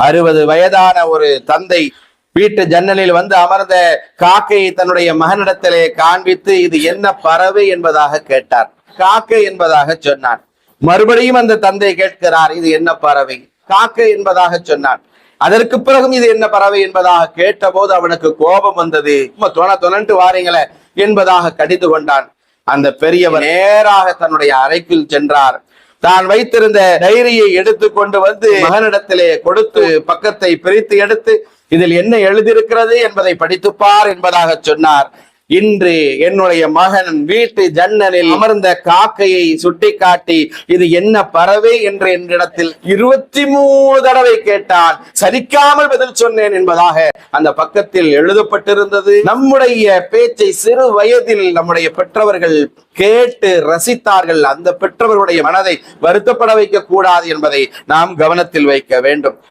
60 வயதான ஒரு தந்தை வீட்டு ஜன்னலில் வந்து அமர்ந்த காக்கையை தன்னுடைய மகனிடத்திலே காண்பித்து இது என்ன பறவை என்பதாக கேட்டார். காக்கை என்பதாக சொன்னான். மறுபடியும் அந்த தந்தை கேட்கிறார், இது என்ன பறவை? காக்கை என்பதாக சொன்னான். அதற்கு பிறகும் இது என்ன பறவை என்பதாக கேட்ட போது அவனுக்கு கோபம் வந்தது. தொணட்டு வாரீங்களே என்பதாக கடிந்து கொண்டான். அந்த பெரியவர் நேராக தன்னுடைய அறைக்குள் சென்றார். தான் வைத்திருந்த டைரியை எடுத்து கொண்டு வந்து மகனிடத்திலே கொடுத்து பக்கத்தை பிரித்து எடுத்து இதில் என்ன எழுதியிருக்கிறது என்பதை படித்துப்பார் என்பதாக சொன்னார். இன்று என்னுடைய மகன் வீட்டு ஜன்னலில் அமர்ந்த காக்கையை சுட்டிக்காட்டி இது என்ன பறவை என்று என்னிடத்தில் 23 தடவை கேட்டான். சரிக்காமல் பதில் சொன்னேன் என்பதாக அந்த பக்கத்தில் எழுதப்பட்டிருந்தது. நம்முடைய பேச்சை சிறு வயதில் நம்முடைய பெற்றவர்கள் கேட்டு ரசித்தார்கள். அந்த பெற்றவர்களுடைய மனதை வருத்தப்பட வைக்க கூடாது என்பதை நாம் கவனத்தில் வைக்க வேண்டும்.